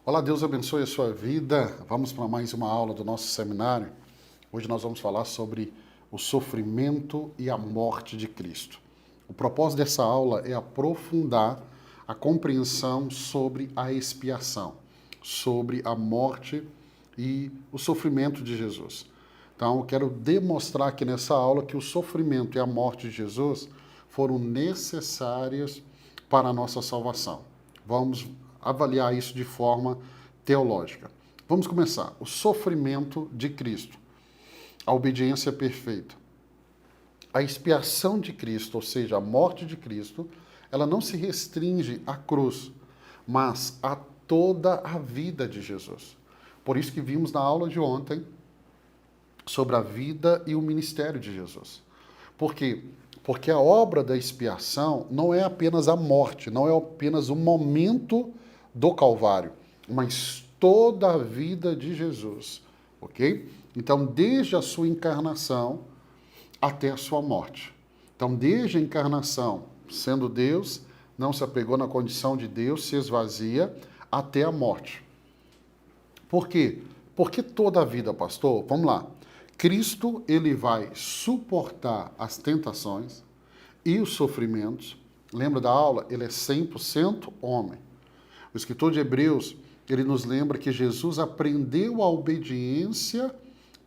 Olá, Deus abençoe a sua vida. Vamos para mais uma aula do nosso seminário. Hoje nós vamos falar sobre o sofrimento e a morte de Cristo. O propósito dessa aula é aprofundar a compreensão sobre a expiação, sobre a morte e o sofrimento de Jesus. Então, eu quero demonstrar aqui nessa aula que o sofrimento e a morte de Jesus foram necessárias para a nossa salvação. Vamos avaliar isso de forma teológica. Vamos começar. O sofrimento de Cristo, a obediência perfeita. A expiação de Cristo, ou seja, a morte de Cristo, ela não se restringe à cruz, mas a toda a vida de Jesus. Por isso que vimos na aula de ontem sobre a vida e o ministério de Jesus. Por quê? Porque a obra da expiação não é apenas a morte, não é apenas o momento do Calvário, mas toda a vida de Jesus, ok? Então, desde a sua encarnação até a sua morte. Então, desde a encarnação, sendo Deus, não se apegou na condição de Deus, se esvazia, até a morte. Por quê? Porque toda a vida, pastor, vamos lá. Cristo, ele vai suportar as tentações e os sofrimentos. Lembra da aula? Ele é 100% homem. O escritor de Hebreus, ele nos lembra que Jesus aprendeu a obediência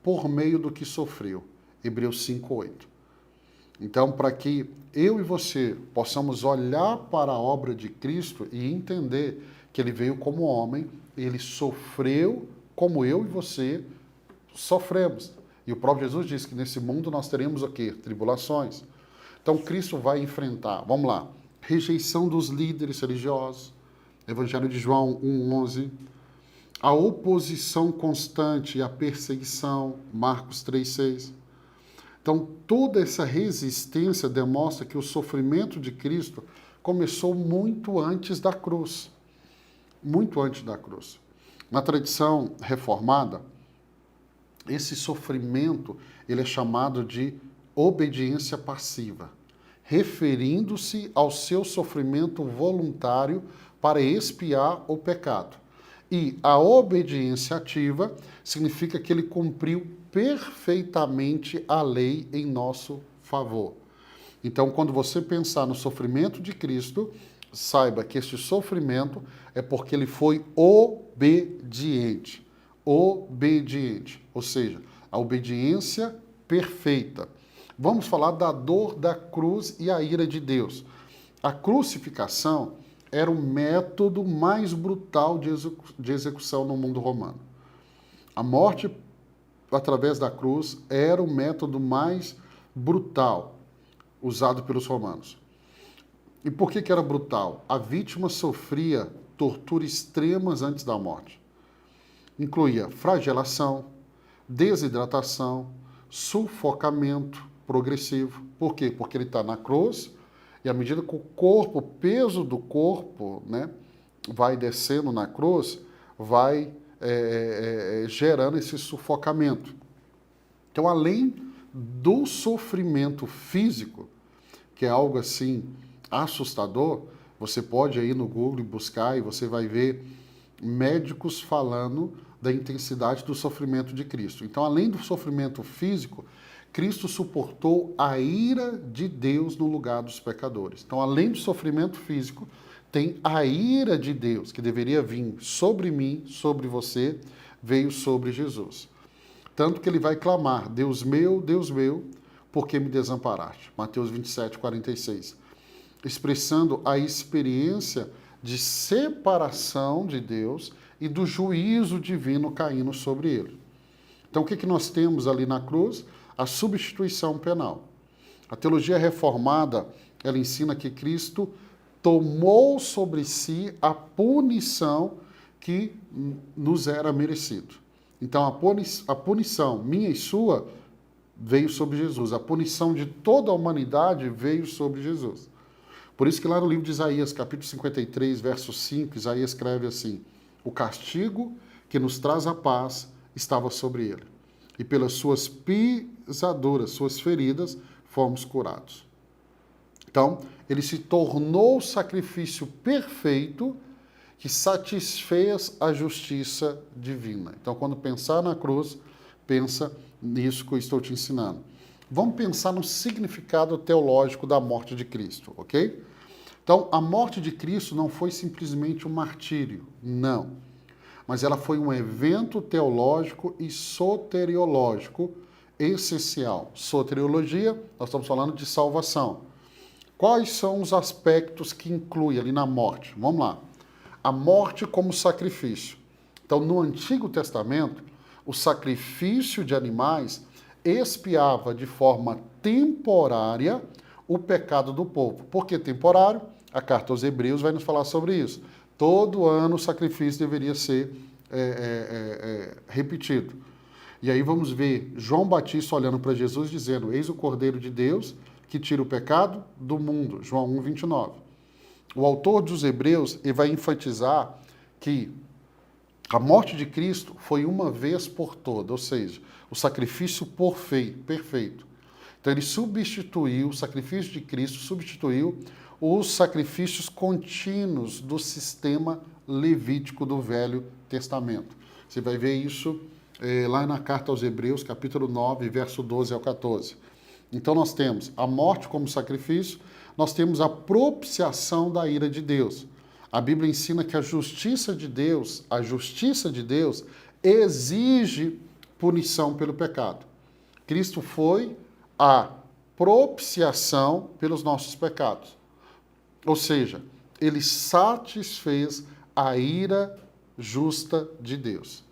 por meio do que sofreu. Hebreus 5:8. Então, para que eu e você possamos olhar para a obra de Cristo e entender que ele veio como homem, ele sofreu como eu e você sofremos. E o próprio Jesus disse que nesse mundo nós teremos o quê? Tribulações. Então, Cristo vai enfrentar, vamos lá, rejeição dos líderes religiosos, Evangelho de João 1:11, a oposição constante e a perseguição, Marcos 3:6. Então, toda essa resistência demonstra que o sofrimento de Cristo começou muito antes da cruz. Muito antes da cruz. Na tradição reformada, esse sofrimento ele é chamado de obediência passiva, referindo-se ao seu sofrimento voluntário para expiar o pecado. E a obediência ativa significa que ele cumpriu perfeitamente a lei em nosso favor. Então, quando você pensar no sofrimento de Cristo, saiba que esse sofrimento é porque ele foi obediente. Obediente, ou seja, a obediência perfeita. Vamos falar da dor da cruz e a ira de Deus. A crucificação era o método mais brutal de execução no mundo romano. A morte através da cruz era o método mais brutal usado pelos romanos. E por que era brutal? A vítima sofria torturas extremas antes da morte. Incluía flagelação, desidratação, sufocamento progressivo. Por quê? Porque ele está na cruz e à medida que o peso do corpo, né, vai descendo na cruz, vai gerando esse sufocamento. Então, além do sofrimento físico, que é algo assim assustador, você pode ir no Google e buscar e você vai ver médicos falando da intensidade do sofrimento de Cristo. Então, além do sofrimento físico, Cristo suportou a ira de Deus no lugar dos pecadores. Então, além do sofrimento físico, tem a ira de Deus, que deveria vir sobre mim, sobre você, veio sobre Jesus. Tanto que ele vai clamar, Deus meu, por que me desamparaste? Mateus 27:46. Expressando a experiência de separação de Deus e do juízo divino caindo sobre ele. Então, o que nós temos ali na cruz? A substituição penal. A teologia reformada, ela ensina que Cristo tomou sobre si a punição que nos era merecido. Então, a punição minha e sua veio sobre Jesus. A punição de toda a humanidade veio sobre Jesus. Por isso que lá no livro de Isaías, capítulo 53, verso 5, Isaías escreve assim: o castigo que nos traz a paz estava sobre ele, e pelas suas pisaduras, suas feridas, fomos curados. Então, ele se tornou o sacrifício perfeito que satisfez a justiça divina. Então, quando pensar na cruz, pensa nisso que eu estou te ensinando. Vamos pensar no significado teológico da morte de Cristo, ok? Então, a morte de Cristo não foi simplesmente um martírio, não. Mas ela foi um evento teológico e soteriológico essencial. Soteriologia, nós estamos falando de salvação. Quais são os aspectos que inclui ali na morte? Vamos lá. A morte como sacrifício. Então, no Antigo Testamento, o sacrifício de animais expiava de forma temporária o pecado do povo. Por que temporário? A carta aos Hebreus vai nos falar sobre isso. Todo ano o sacrifício deveria ser repetido. E aí vamos ver João Batista olhando para Jesus dizendo: eis o Cordeiro de Deus que tira o pecado do mundo. João 1:29. O autor dos Hebreus ele vai enfatizar que a morte de Cristo foi uma vez por toda, ou seja, o sacrifício perfeito. Então ele substituiu, o sacrifício de Cristo substituiu os sacrifícios contínuos do sistema levítico do Velho Testamento. Você vai ver isso lá na carta aos Hebreus, capítulo 9, verso 12 ao 14. Então nós temos a morte como sacrifício, nós temos a propiciação da ira de Deus. A Bíblia ensina que a justiça de Deus exige punição pelo pecado. Cristo foi a propiciação pelos nossos pecados. Ou seja, ele satisfez a ira justa de Deus.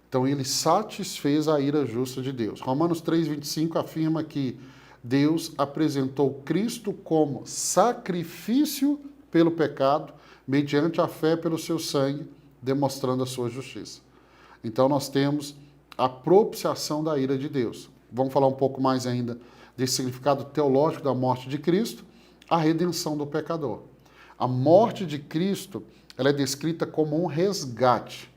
Então, ele satisfez a ira justa de Deus. Romanos 3:25 afirma que Deus apresentou Cristo como sacrifício pelo pecado, mediante a fé pelo seu sangue, demonstrando a sua justiça. Então, nós temos a propiciação da ira de Deus. Vamos falar um pouco mais ainda desse significado teológico da morte de Cristo, a redenção do pecador. A morte de Cristo, ela é descrita como um resgate,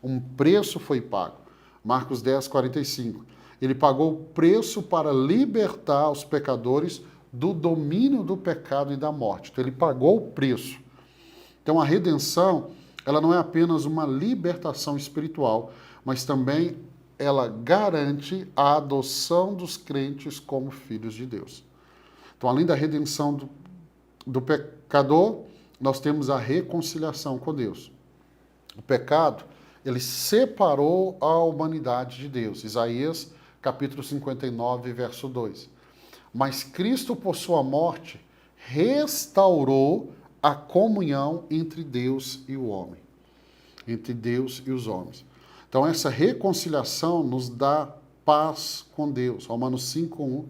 um preço foi pago. Marcos 10:45. Ele pagou o preço para libertar os pecadores do domínio do pecado e da morte. Então, ele pagou o preço. Então, a redenção, ela não é apenas uma libertação espiritual, mas também ela garante a adoção dos crentes como filhos de Deus. Então, além da redenção do pecador, nós temos a reconciliação com Deus. O pecado, ele separou a humanidade de Deus. Isaías, capítulo 59, verso 2. Mas Cristo, por sua morte, restaurou a comunhão entre Deus e o homem. Entre Deus e os homens. Então, essa reconciliação nos dá paz com Deus. Romanos 5:1.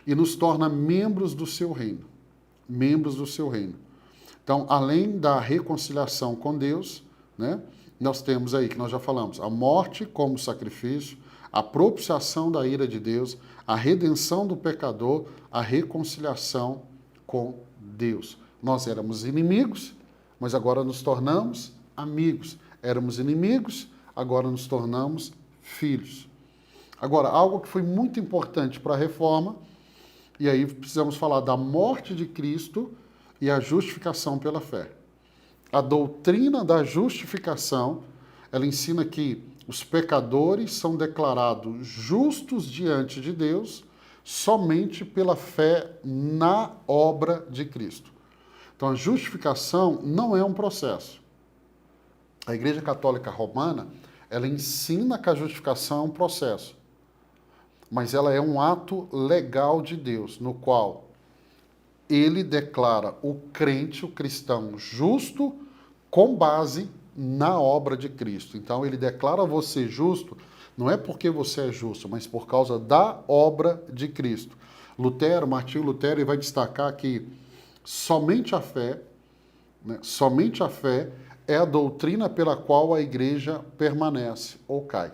E nos torna membros do seu reino. Membros do seu reino. Então, além da reconciliação com Deus, né, nós temos aí, que nós já falamos, a morte como sacrifício, a propiciação da ira de Deus, a redenção do pecador, a reconciliação com Deus. Nós éramos inimigos, mas agora nos tornamos amigos. Éramos inimigos, agora nos tornamos filhos. Agora, algo que foi muito importante para a reforma, e aí precisamos falar da morte de Cristo e a justificação pela fé. A doutrina da justificação, ela ensina que os pecadores são declarados justos diante de Deus somente pela fé na obra de Cristo. Então, a justificação não é um processo. A Igreja Católica Romana, ela ensina que a justificação é um processo, mas ela é um ato legal de Deus, no qual ele declara o crente, o cristão, justo com base na obra de Cristo. Então, ele declara você justo, não é porque você é justo, mas por causa da obra de Cristo. Martinho Lutero, ele vai destacar que somente a fé é a doutrina pela qual a igreja permanece ou cai.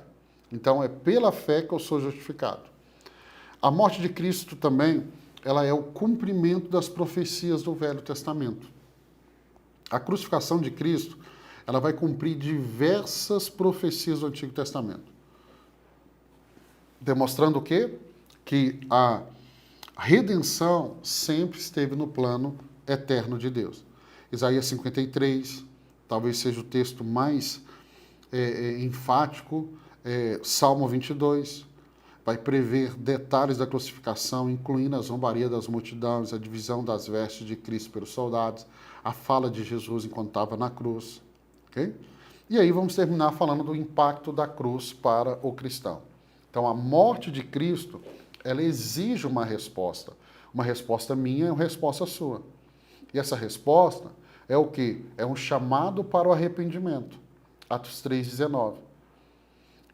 Então, é pela fé que eu sou justificado. A morte de Cristo também, ela é o cumprimento das profecias do Velho Testamento. A crucificação de Cristo, ela vai cumprir diversas profecias do Antigo Testamento. Demonstrando o quê? Que a redenção sempre esteve no plano eterno de Deus. Isaías 53, talvez seja o texto mais enfático, Salmo 22, vai prever detalhes da crucificação, incluindo a zombaria das multidões, a divisão das vestes de Cristo pelos soldados, a fala de Jesus enquanto estava na cruz. Okay? E aí vamos terminar falando do impacto da cruz para o cristão. Então, a morte de Cristo, ela exige uma resposta. Uma resposta minha e uma resposta sua. E essa resposta é o quê? É um chamado para o arrependimento. Atos 3,19.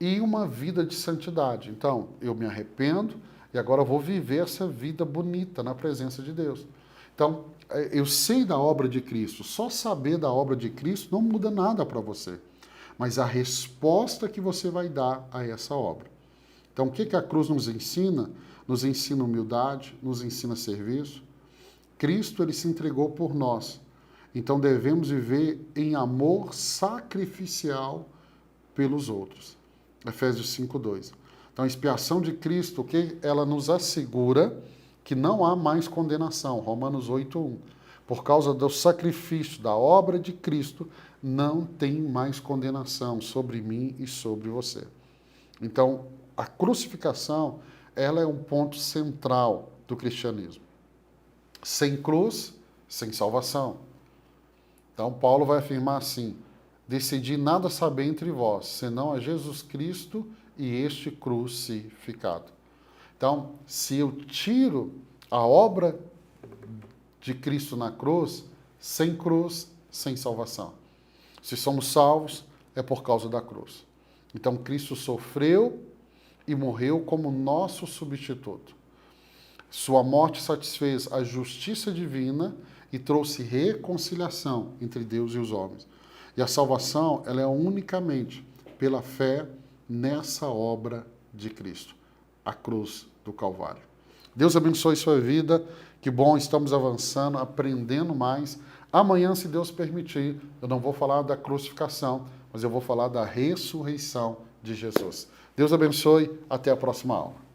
E uma vida de santidade. Então, eu me arrependo e agora eu vou viver essa vida bonita na presença de Deus. Então, eu sei da obra de Cristo. Só saber da obra de Cristo não muda nada para você. Mas a resposta que você vai dar a essa obra. Então, o que a cruz nos ensina? Nos ensina humildade, nos ensina serviço. Cristo, ele se entregou por nós. Então, devemos viver em amor sacrificial pelos outros. Efésios 5:2. Então, a expiação de Cristo, que ela nos assegura que não há mais condenação. Romanos 8:1. Por causa do sacrifício, da obra de Cristo, não tem mais condenação sobre mim e sobre você. Então, a crucificação, ela é um ponto central do cristianismo. Sem cruz, sem salvação. Então, Paulo vai afirmar assim: decidi nada saber entre vós, senão a Jesus Cristo e este crucificado. Então, se eu tiro a obra de Cristo na cruz, sem salvação. Se somos salvos, é por causa da cruz. Então, Cristo sofreu e morreu como nosso substituto. Sua morte satisfez a justiça divina e trouxe reconciliação entre Deus e os homens. E a salvação, ela é unicamente pela fé nessa obra de Cristo, a cruz do Calvário. Deus abençoe sua vida. Que bom, estamos avançando, aprendendo mais. Amanhã, se Deus permitir, eu não vou falar da crucificação, mas eu vou falar da ressurreição de Jesus. Deus abençoe. Até a próxima aula.